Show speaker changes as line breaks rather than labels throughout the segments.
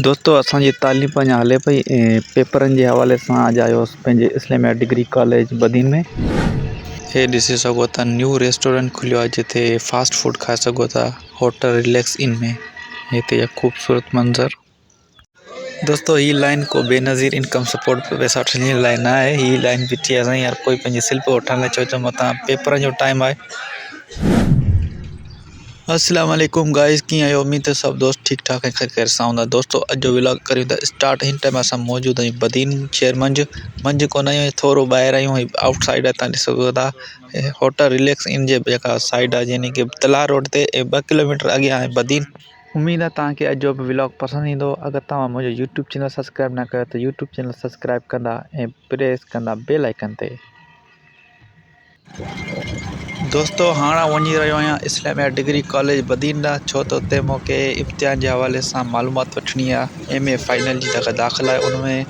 दोस्तों असांजी तालीम पंहिंजा हले पई पेपरनि जे हवाले सां अॼु आयो हुउसि पंहिंजे इस्लामिया डिग्री कॉलेज बदीन में। हे ॾिसी सघो था न्यू रेस्टोरेंट खुलियो आहे जिथे फास्ट फूड खाए सघो था होटल रिलैक्स इन में। हिते ख़ूबसूरत मंज़र। दोस्तों ही लाइन को बेनज़ीर इनकम सपोर्ट पैसा वठण जी लाइ न आहे। ही लाइन बीठी आहे साईं हर कोई पंहिंजी सिल्प वठण लाइ। चओ मथां पेपरनि जो टाइम आहे। अस्सलाम वालेकुम गाइस, कीअं आहियो? उम्मीद है सब दोस्त ठीक ठाक ऐं ख़ैर सां हूंदा। दोस्तों अॼु जो व्लॉग करियूं था स्टार्ट। हिन टाइम असां मौजूदु आहियूं बदीन शहर मंझि कोन आहियूं, थोरो ॿाहिरि आहियूं। आउटसाइड आहे, तव्हां ॾिसी सघो था होटल रिलैक्स इन जे जेका साइड आहे यानी कि तला रोड ते 2 किलोमीटर अॻियां आहे बदीन। उम्मीद आहे तव्हांखे अॼु जो व्लॉग पसंदि ईंदो। अगरि तव्हां मुंहिंजो यूट्यूब चैनल सब्सक्राइब न कयो त यूट्यूब चैनल सब्सक्राइब कंदा ऐं प्रेस कंदा बेल आइकन ते। दोस्तों हाणे वञी रहियो आहियां इस्लामिया डिग्री कॉलेज बदीन ॾांहुं, छो त उते मूंखे इम्तिहान जे हवाले सां मालूमात वठणी आहे। MA फाइनल जी जेका दाख़िला आहे उनमें।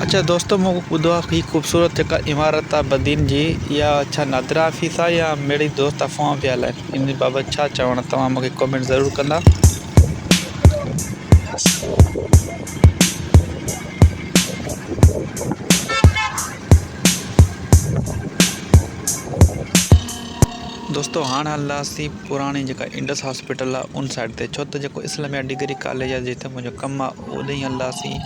अच्छा दोस्तों, मूंखे ॿुधो आहे हीअ ख़ूबसूरत जेका इमारत आहे बदीन जी, इहा छा नादिरा ऑफिस आहे या मेरी दोस्त अफ़वाह पिया हलाइनि? इन बाबति छा चवणु, तव्हां मूंखे कमेंट ज़रूरु कंदा। दोस्तों हाणे हलंदासीं पुराणी जेका इंडस हॉस्पिटल आहे उन साइड ते, छो त जेको इस्लामिया डिग्री कॉलेज आहे जिते मुंहिंजो कमु आहे उते ई हलंदासीं।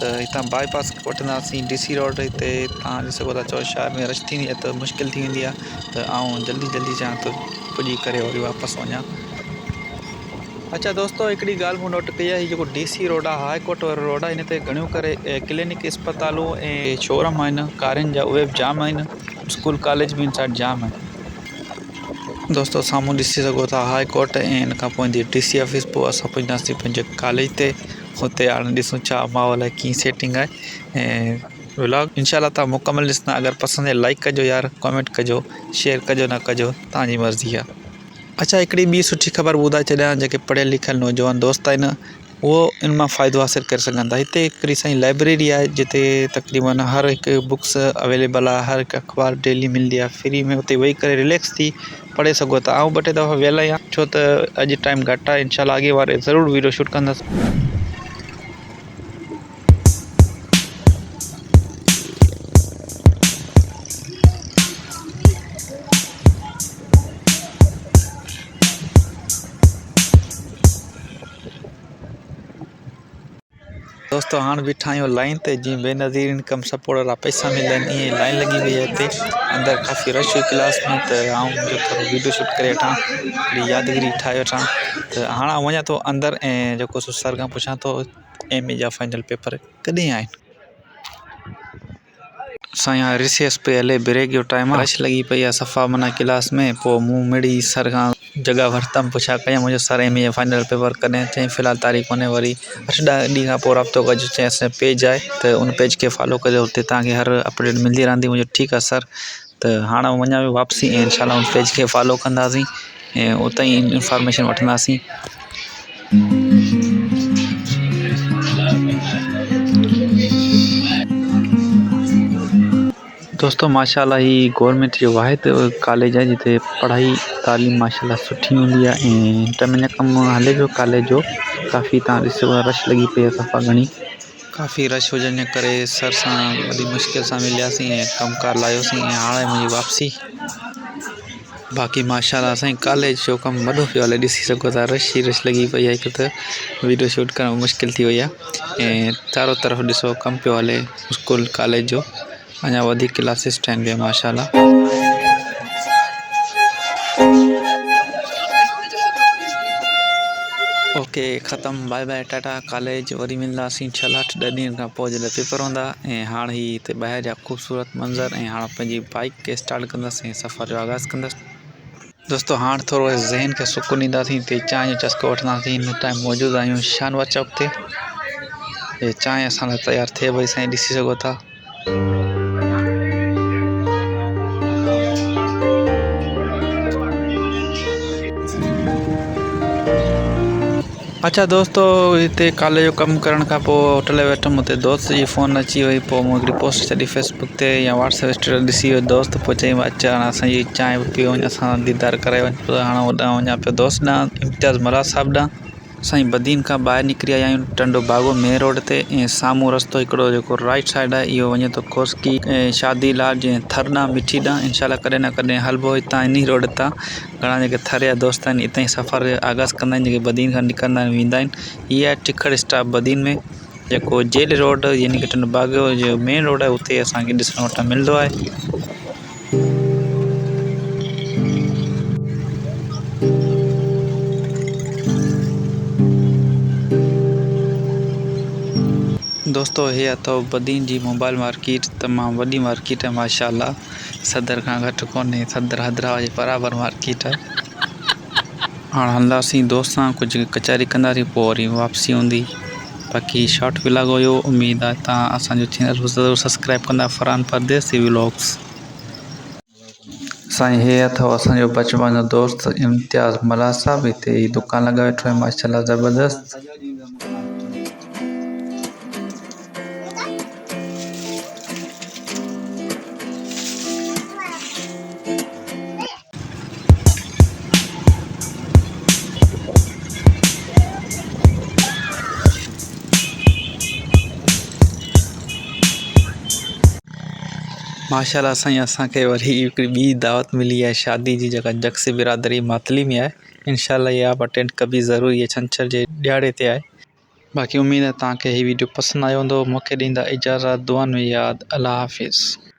त हितां बाईपास वठंदासीं DC रोड। हिते तव्हां ॾिसी सघो था चओ शहर में रश थींदी आहे त मुश्किल थी वेंदी आहे, त आउं जल्दी चाहियां थो पुॼी करे वरी वापसि वञा। अच्छा दोस्तों, हिकिड़ी ॻाल्हि मूं नोट कई आहे, हीअ जेको DC रोड आहे हाई कोर्ट वारो रोड आहे, हिन ते घणियूं करे क्लिनिक अस्पतालूं ऐं शोरूम आहिनि कारुनि जा, उहे बि जाम आहिनि। स्कूल कॉलेज बि इन साइड जाम आहिनि। दोस्तों साम्हूं ॾिसी सघो था हाई कोर्ट ऐं हिन खां पोइ ईंदी DC ऑफिस। पोइ असां पहुचंदासीं पंहिंजे कॉलेज ते। हुते हाणे ॾिसूं छा माहौल आहे, कीअं सेटिंग आहे। ऐं व्लॉग इंशाल्लाह तव्हां मुकमल ॾिसंदा। अगरि पसंदि आहे लाइक कजो यार, कमेंट कजो, शेयर कजो न कजो तव्हांजी मर्ज़ी आहे। अच्छा हिकिड़ी ॿी सुठी ख़बर ॿुधाए छॾियां, जेके पढ़ियल लिखियल नौजवान दोस्त आहिनि उहो इन मां फ़ाइदो हासिलु करे सघनि था। हिते हिकिड़ी साईं लाइब्रेरी आहे जिते तक़रीबन हर हिकु बुक्स अवेलेबल आहे, हर हिकु अख़बार डेली मिलंदी आहे फ्री में। उते वेही करे रिलैक्स थी पढ़े सघो था। ऐं 2-3 दफ़ा वियल आहियां, छो त अॼु टाइम घटि आहे। इंशाल्लाह अॻे वारे ज़रूरु वीडियो शूट कंदुसि। दोस्तों हाणे बीठा आहियूं लाइन ते, जीअं बेनज़ीर इनकम सपोर्ट वारा पैसा मिलनि ईअं लाइन लॻी वई आहे हिते। अंदरि काफ़ी रश हुई क्लास में, त आउं जो थोरो वीडियो शूट करे वठां, हिकिड़ी यादगिरी ठाहे वठां। त हाणे वञा थो अंदरि ऐं जेको सर खां पुछां थो MA जा फाइनल पेपर कॾहिं आहिनि। असां यहाँ रिसेस पे हले, ब्रेक जो टाइम आहे, रश लॻी पई आहे सफ़ा माना क्लास में। पोइ मूं मिड़ी सर खां जॻह वरितमि, पुछा कयां मुंहिंजो सर MA जा फाइनल पेपर कॾहिं? चई फ़िलहाल तारीख़ कोन्हे, वरी 8-10 ॾींहं खां पोइ राब्तो कजो। चई असांजो पेज आहे त उन पेज खे फॉलो कजो, हुते तव्हांखे हर अपडेट मिलंदी रहंदी। मुंहिंजो ठीकु आहे सर। त हाणे वञा वापसी ऐं इंशाल्लाह उन पेज खे फॉलो कंदासीं ऐं उतां ई इंफॉर्मेशन वठंदासीं। दोस्तों माशाल्लाह ही गवर्नमेंट जो वाहिद कॉलेज है जिते पढ़ाई तालीम माशाल्लाह सुठी हूंदी आहे। ऐं इंटरमिन कमु हले पियो कॉलेज जो। काफ़ी तव्हां ॾिसो रश लॻी पई आहे सफ़ा घणी। काफ़ी रश हुजण जे करे सर सां वॾी मुश्किल सां मिलियासीं ऐं कमकार लाहियोसीं ऐं हाणे मुंहिंजी वापसी। बाक़ी माशाल्लाह असांजे कॉलेज जो कमु वॾो पियो हले, ॾिसी सघो था रश ई रश लॻी पई आहे। हिकु त वीडियो शूट करणु मुश्किल थी वई आहे ऐं चारों तरफ़ ॾिसो कमु पियो हले स्कूल कॉलेज जो। अञा वधीक क्लासिस ठहनि पिया माशाल्लाह। ओके ख़तमु, बाय बाय टाटा। कॉलेज वरी मिलंदासीं 6-8 ॾींहंनि खां पोइ जॾहिं पेपर हूंदा। ऐं हाणे ही हिते ॿाहिरि जा ख़ूबसूरत मंज़र ऐं हाणे पंहिंजी बाइक खे स्टार्ट कंदसि ऐं सफ़र जो आगाज़ कंदसि। दोस्तों हाणे थोरो ज़हन खे सुकून ॾींदासीं, हिते चांहि जो चस्को वठंदासीं। हिन टाइम मौजूदु आहियूं शानवा चौक ते। हे चांहि असां लाइ तयारु थिए पई साईं, ॾिसी सघो था। अच्छा दोस्तो, हिते कॉलेज जो कमु करण खां पोइ होटल वेठुमि, हुते दोस्त जी फ़ोन अची वई। पोइ मूं हिकिड़ी पोस्ट छॾी फेसबुक ते या व्हाट्सएप स्टेटस ॾिसी वियो दोस्त। पोइ चईं अचु हाणे असांजी चांहि पी वञु, असां दीदार कराए वञु। पोइ हाणे होॾां वञा पियो दोस्त ॾांहुं, इम्तियाज़ मराज साहिबु ॾांहुं। असांजी बदीन खां ॿाहिरि निकिरी आया आहियूं टंडो बागो मेन रोड ते, ऐं साम्हूं रस्तो हिकिड़ो जेको राइट साइड आहे इहो वञे थो कोस्की ऐं शादी लाड जीअं थर ॾांहुं मिठी ॾांहुं। इनशाला कॾहिं न कॾहिं हलिबो हितां इन रोड तां। घणा जेके थर जा दोस्त आहिनि हितां ई सफ़र आगाज़ कंदा आहिनि, जेके बदीन खां निकिरंदा आहिनि वेंदा आहिनि। हीअ आहे टिखड़ स्टॉप बदीन में, जेको जेल रोड यानी कि टंडो बागो जो मेन रोड आहे उते असांखे ॾिसण वटि मिलंदो आहे। दोस्तो, हे अथव बदीन जी मोबाइल मार्केट, तमामु वॾी मार्केट आहे माशाअल्लाह। सदर खां घटि कोन्हे, सदर हैदराबाद जे बराबरि मार्केट आहे। हाणे हलंदासीं दोस्त सां, कुझु कचहरी कंदासीं, पोइ वरी वापसी हूंदी। बाक़ी शॉर्ट व्लॉग हुयो, उमेदु आहे तव्हां असांजो चैनल ज़रूरु सब्सक्राइब कंदा। फरहान परदेसी व्लॉग्स। साईं, हे अथव असांजो बचपन जो दोस्त इम्तियाज़ मराज साहिबु। हिते ई दुकानु लॻाए वेठो आहे माशाअल्लाह ज़बरदस्त। माशाअल्लाह साईं, असांखे वरी हिकिड़ी ॿी दावत मिली आहे शादी जी, जेका जक्सी बिरादरी मातली में आहे। इनशाला इहा आप अटेंड कबी ज़रूरु, इहे छंछर जे ॾियारे ते आहे। बाक़ी उमेदु आहे तव्हांखे हीअ वीडियो पसंदि आयो हूंदो। मूंखे ॾींदा इजाज़त, दुआनि में यादि। अल्लाह हाफ़िज़।